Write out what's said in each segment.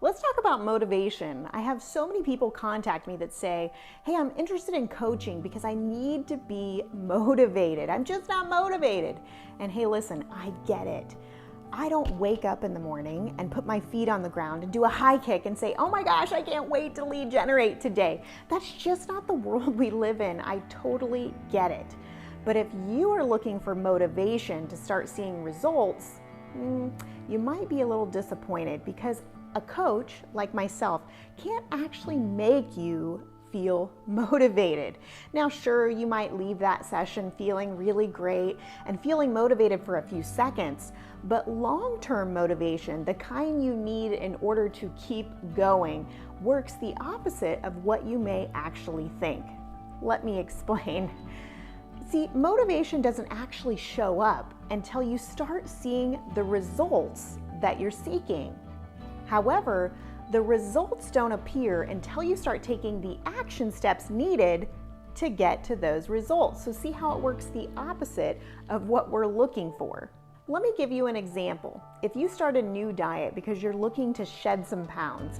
Let's talk about motivation. I have so many people contact me that say, hey, I'm interested in coaching because I need to be motivated. I'm just not motivated. And hey, listen, I get it. I don't wake up in the morning and put my feet on the ground and do a high kick and say, oh my gosh, I can't wait to lead generate today. That's just not the world we live in. I totally get it. But if you are looking for motivation to start seeing results, you might be a little disappointed because a coach like myself can't actually make you feel motivated. Now, sure, you might leave that session feeling really great and feeling motivated for a few seconds, but long-term motivation, the kind you need in order to keep going, works the opposite of what you may actually think. Let me explain. See, motivation doesn't actually show up until you start seeing the results that you're seeking. However, the results don't appear until you start taking the action steps needed to get to those results. So see how it works the opposite of what we're looking for. Let me give you an example. If you start a new diet because you're looking to shed some pounds,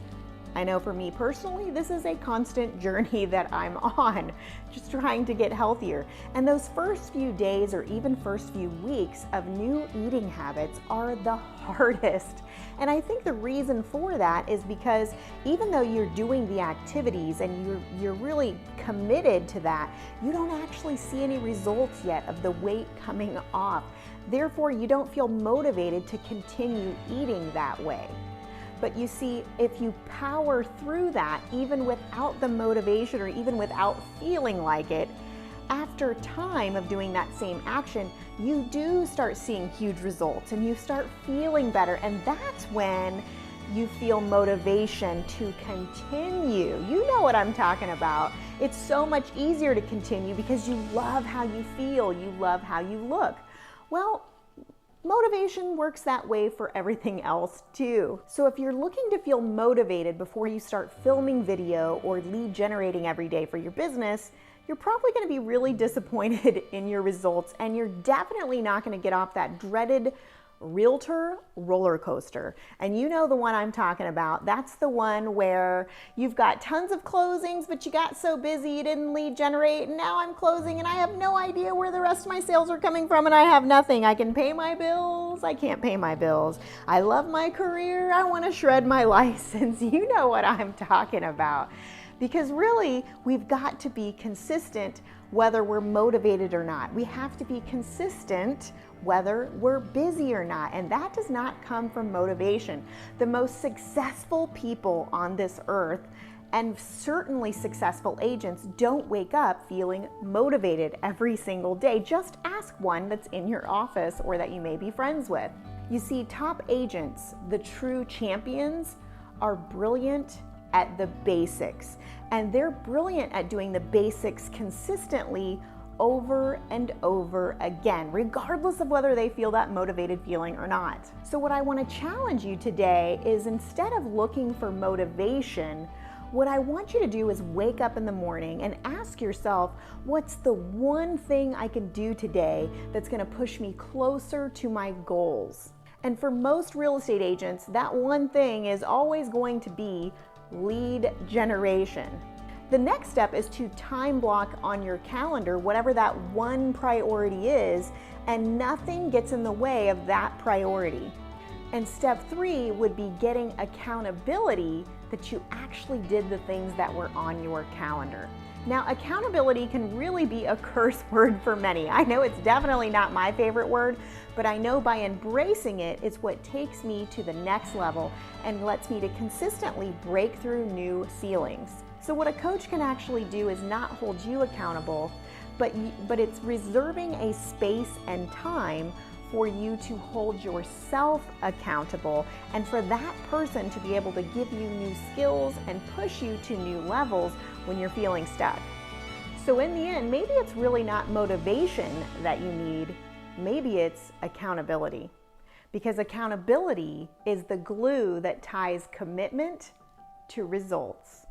I know for me personally, this is a constant journey that I'm on, just trying to get healthier. And those first few days or even first few weeks of new eating habits are the hardest. And I think the reason for that is because even though you're doing the activities and you're really committed to that, you don't actually see any results yet of the weight coming off. Therefore, you don't feel motivated to continue eating that way. But you see, if you power through that, even without the motivation or even without feeling like it, after time of doing that same action, you do start seeing huge results and you start feeling better. And that's when you feel motivation to continue. You know what I'm talking about. It's so much easier to continue because you love how you feel, you love how you look. Well, motivation works that way for everything else too. So if you're looking to feel motivated before you start filming video or lead generating every day for your business, you're probably going to be really disappointed in your results, and you're definitely not going to get off that dreaded realtor roller coaster. And you know the one I'm talking about. That's the one where you've got tons of closings, but you got so busy you didn't lead generate, and now I'm closing and I have no idea where the rest of my sales are coming from, and I have nothing. I can pay my bills, I can't pay my bills. I love my career, I want to shred my license. You know what I'm talking about. Because really, we've got to be consistent whether we're motivated or not. We have to be consistent whether we're busy or not, and that does not come from motivation. The most successful people on this earth, and certainly successful agents, don't wake up feeling motivated every single day. Just ask one that's in your office or that you may be friends with. You see, top agents, the true champions, are brilliant at the basics, and they're brilliant at doing the basics consistently over and over again, regardless of whether they feel that motivated feeling or not. So what I want to challenge you today is, instead of looking for motivation, what I want you to do is wake up in the morning and ask yourself, what's the one thing I can do today that's going to push me closer to my goals? And for most real estate agents, that one thing is always going to be lead generation. The next step is to time block on your calendar whatever that one priority is, and nothing gets in the way of that priority. And step 3 would be getting accountability that you actually did the things that were on your calendar. Now, accountability can really be a curse word for many. I know it's definitely not my favorite word, but I know by embracing it, it's what takes me to the next level and lets me to consistently break through new ceilings. So what a coach can actually do is not hold you accountable, but it's reserving a space and time for you to hold yourself accountable, and for that person to be able to give you new skills and push you to new levels when you're feeling stuck. So in the end, maybe it's really not motivation that you need, maybe it's accountability. Because accountability is the glue that ties commitment to results.